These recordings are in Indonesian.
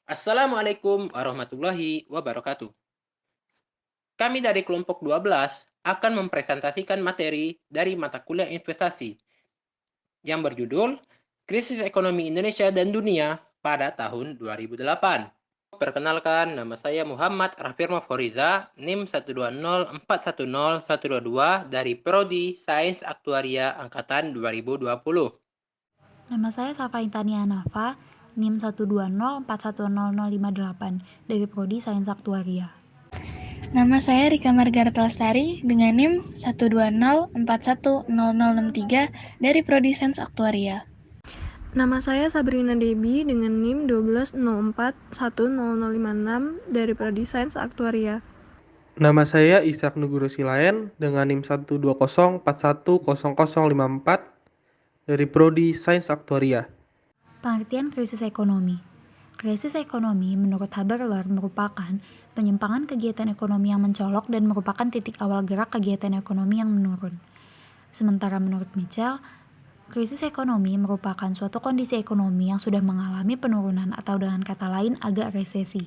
Assalamualaikum warahmatullahi wabarakatuh. Kami dari kelompok 12 akan mempresentasikan materi dari mata kuliah investasi yang berjudul Krisis Ekonomi Indonesia dan Dunia pada tahun 2008. Perkenalkan, nama saya Muhammad Rafirma Foriza, NIM 120410122 dari Prodi Sains Aktuaria Angkatan 2020. Nama saya Safa Intania Nafa, NIM 120410058 dari Prodi Sains Aktuaria. Nama saya Rika Margareta Lestari dengan NIM 120410063 dari Prodi Sains Aktuaria. Nama saya Sabrina Debi dengan NIM 120410056 dari Prodi Sains Aktuaria. Nama saya Ishak Nugroho Silayan dengan NIM 120410054 dari Prodi Sains Aktuaria. Pengertian krisis ekonomi. Krisis ekonomi menurut Haberler merupakan penyimpangan kegiatan ekonomi yang mencolok dan merupakan titik awal gerak kegiatan ekonomi yang menurun. Sementara menurut Mitchell, krisis ekonomi merupakan suatu kondisi ekonomi yang sudah mengalami penurunan atau dengan kata lain agak resesi.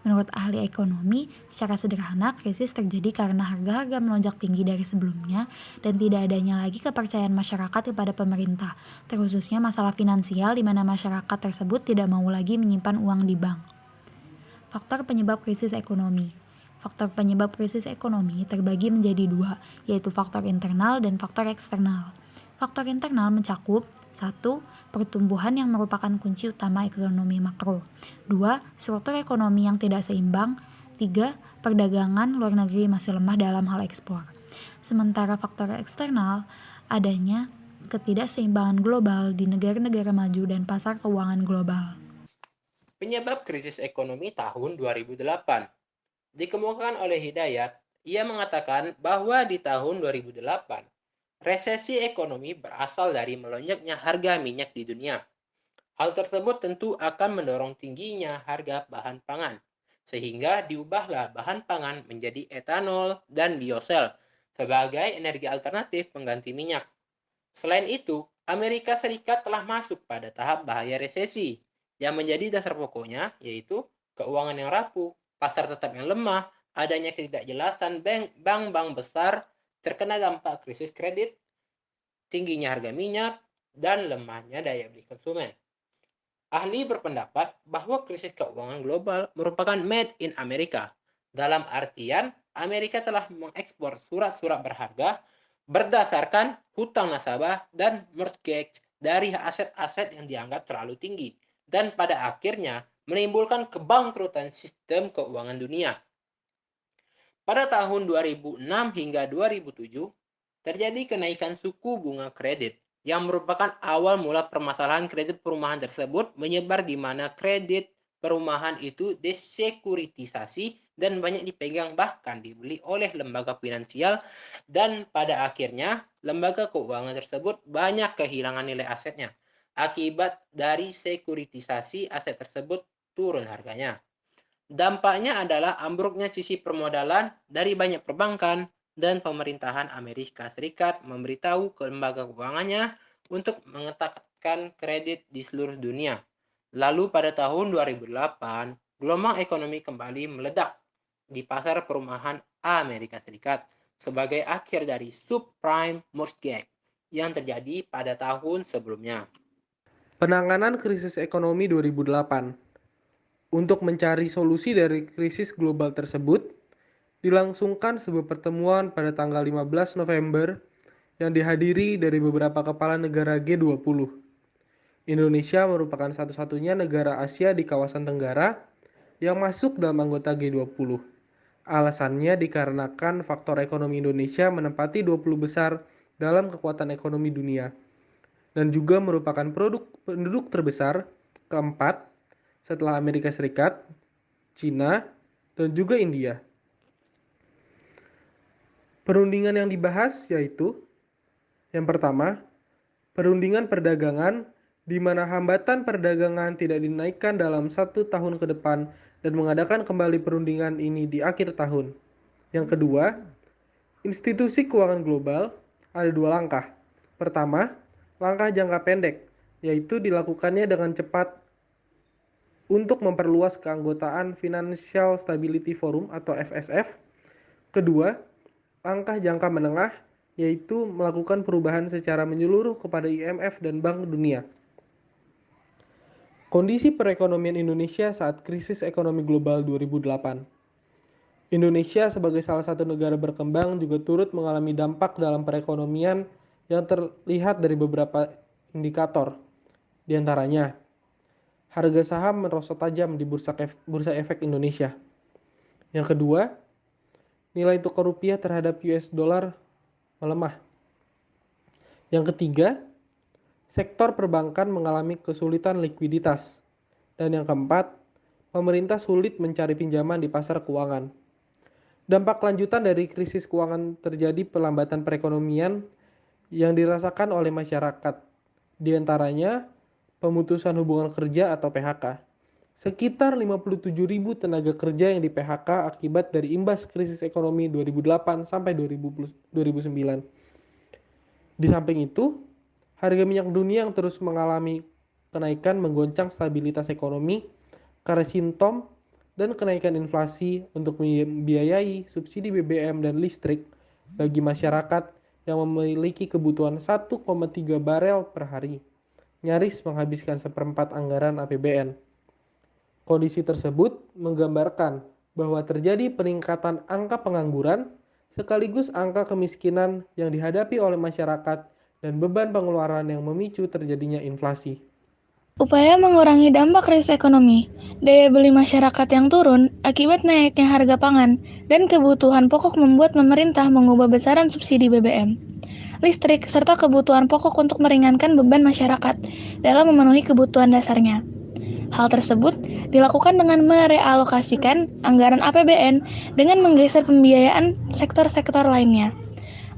Menurut ahli ekonomi, secara sederhana krisis terjadi karena harga-harga melonjak tinggi dari sebelumnya dan tidak adanya lagi kepercayaan masyarakat kepada pemerintah, terkhususnya masalah finansial di mana masyarakat tersebut tidak mau lagi menyimpan uang di bank. Faktor penyebab krisis ekonomi. Faktor penyebab krisis ekonomi terbagi menjadi dua, yaitu faktor internal dan faktor eksternal. Faktor internal mencakup 1. Pertumbuhan yang merupakan kunci utama ekonomi makro. 2. Struktur ekonomi yang tidak seimbang. 3. Perdagangan luar negeri masih lemah dalam hal ekspor. Sementara faktor eksternal, adanya ketidakseimbangan global di negara-negara maju dan pasar keuangan global. Penyebab krisis ekonomi tahun 2008 dikemukakan oleh Hidayat. Ia mengatakan bahwa di tahun 2008, resesi ekonomi berasal dari melonjaknya harga minyak di dunia. Hal tersebut tentu akan mendorong tingginya harga bahan pangan, sehingga diubahlah bahan pangan menjadi etanol dan biosel sebagai energi alternatif pengganti minyak. Selain itu, Amerika Serikat telah masuk pada tahap bahaya resesi, yang menjadi dasar pokoknya yaitu keuangan yang rapuh, pasar tetap yang lemah, adanya ketidakjelasan bank-bank besar, terkena dampak krisis kredit, tingginya harga minyak, dan lemahnya daya beli konsumen. Ahli berpendapat bahwa krisis keuangan global merupakan made in America, dalam artian Amerika telah mengekspor surat-surat berharga berdasarkan hutang nasabah dan mortgage dari aset-aset yang dianggap terlalu tinggi, dan pada akhirnya menimbulkan kebangkrutan sistem keuangan dunia. Pada tahun 2006 hingga 2007, terjadi kenaikan suku bunga kredit yang merupakan awal mula permasalahan kredit perumahan tersebut menyebar di mana kredit perumahan itu desekuritisasi dan banyak dipegang bahkan dibeli oleh lembaga finansial, dan pada akhirnya lembaga keuangan tersebut banyak kehilangan nilai asetnya. Akibat dari sekuritisasi aset tersebut turun harganya. Dampaknya adalah ambruknya sisi permodalan dari banyak perbankan, dan pemerintahan Amerika Serikat memberitahu ke lembaga keuangannya untuk mengetatkan kredit di seluruh dunia. Lalu pada tahun 2008, gelombang ekonomi kembali meledak di pasar perumahan Amerika Serikat sebagai akhir dari subprime mortgage yang terjadi pada tahun sebelumnya. Penanganan krisis ekonomi 2008. Untuk mencari solusi dari krisis global tersebut, dilangsungkan sebuah pertemuan pada tanggal 15 November yang dihadiri dari beberapa kepala negara G20. Indonesia merupakan satu-satunya negara Asia di kawasan Tenggara yang masuk dalam anggota G20. Alasannya dikarenakan faktor ekonomi Indonesia menempati 20 besar dalam kekuatan ekonomi dunia dan juga merupakan penduduk terbesar keempat setelah Amerika Serikat, Cina, dan juga India. Perundingan yang dibahas yaitu yang pertama, perundingan perdagangan di mana hambatan perdagangan tidak dinaikkan dalam 1 tahun ke depan dan mengadakan kembali perundingan ini di akhir tahun. Yang kedua, institusi keuangan global ada dua langkah. Pertama, langkah jangka pendek, yaitu dilakukannya dengan cepat untuk memperluas keanggotaan Financial Stability Forum atau FSF. Kedua, langkah jangka menengah yaitu melakukan perubahan secara menyeluruh kepada IMF dan Bank Dunia. Kondisi perekonomian Indonesia saat krisis ekonomi global 2008. Indonesia sebagai salah satu negara berkembang juga turut mengalami dampak dalam perekonomian yang terlihat dari beberapa indikator. Di antaranya, harga saham merosot tajam di Bursa Efek Indonesia. Yang kedua, nilai tukar rupiah terhadap US dollar melemah. Yang ketiga, sektor perbankan mengalami kesulitan likuiditas. Dan yang keempat, pemerintah sulit mencari pinjaman di pasar keuangan. Dampak lanjutan dari krisis keuangan terjadi pelambatan perekonomian yang dirasakan oleh masyarakat. Di antaranya, pemutusan hubungan kerja atau PHK. Sekitar 57.000 tenaga kerja yang di PHK akibat dari imbas krisis ekonomi 2008 sampai 2009. Di samping itu, harga minyak dunia yang terus mengalami kenaikan menggoncang stabilitas ekonomi karena simptom dan kenaikan inflasi untuk membiayai subsidi BBM dan listrik bagi masyarakat yang memiliki kebutuhan 1,3 barel per hari, nyaris menghabiskan seperempat anggaran APBN. Kondisi tersebut menggambarkan bahwa terjadi peningkatan angka pengangguran sekaligus angka kemiskinan yang dihadapi oleh masyarakat dan beban pengeluaran yang memicu terjadinya inflasi. Upaya mengurangi dampak krisis ekonomi, daya beli masyarakat yang turun akibat naiknya harga pangan dan kebutuhan pokok membuat pemerintah mengubah besaran subsidi BBM, listrik, serta kebutuhan pokok untuk meringankan beban masyarakat dalam memenuhi kebutuhan dasarnya. Hal tersebut dilakukan dengan merealokasikan anggaran APBN dengan menggeser pembiayaan sektor-sektor lainnya.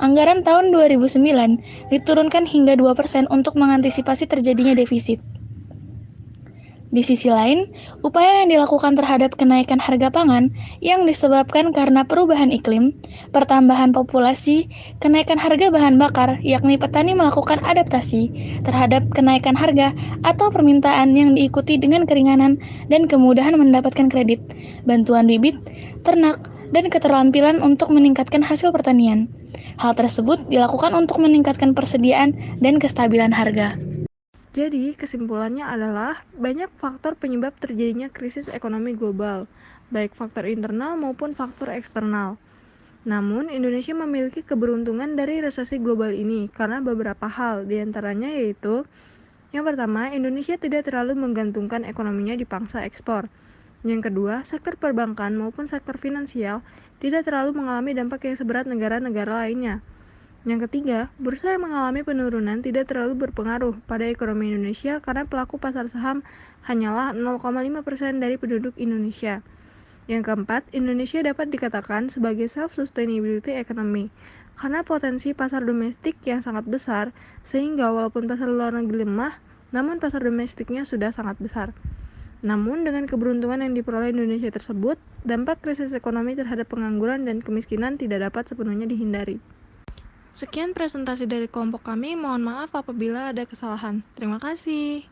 Anggaran tahun 2009 diturunkan hingga 2% untuk mengantisipasi terjadinya defisit. Di sisi lain, upaya yang dilakukan terhadap kenaikan harga pangan yang disebabkan karena perubahan iklim, pertambahan populasi, kenaikan harga bahan bakar, yakni petani melakukan adaptasi terhadap kenaikan harga atau permintaan yang diikuti dengan keringanan dan kemudahan mendapatkan kredit, bantuan bibit, ternak, dan keterampilan untuk meningkatkan hasil pertanian. Hal tersebut dilakukan untuk meningkatkan persediaan dan kestabilan harga. Jadi, kesimpulannya adalah banyak faktor penyebab terjadinya krisis ekonomi global, baik faktor internal maupun faktor eksternal. Namun, Indonesia memiliki keberuntungan dari resesi global ini karena beberapa hal, diantaranya yaitu yang pertama, Indonesia tidak terlalu menggantungkan ekonominya di pangsa ekspor. Yang kedua, sektor perbankan maupun sektor finansial tidak terlalu mengalami dampak yang seberat negara-negara lainnya. Yang ketiga, bursa yang mengalami penurunan tidak terlalu berpengaruh pada ekonomi Indonesia karena pelaku pasar saham hanyalah 0,5% dari penduduk Indonesia. Yang keempat, Indonesia dapat dikatakan sebagai self-sustainability economy karena potensi pasar domestik yang sangat besar, sehingga walaupun pasar luar negeri lemah, namun pasar domestiknya sudah sangat besar. Namun, dengan keberuntungan yang diperoleh Indonesia tersebut, dampak krisis ekonomi terhadap pengangguran dan kemiskinan tidak dapat sepenuhnya dihindari. Sekian presentasi dari kelompok kami, mohon maaf apabila ada kesalahan. Terima kasih.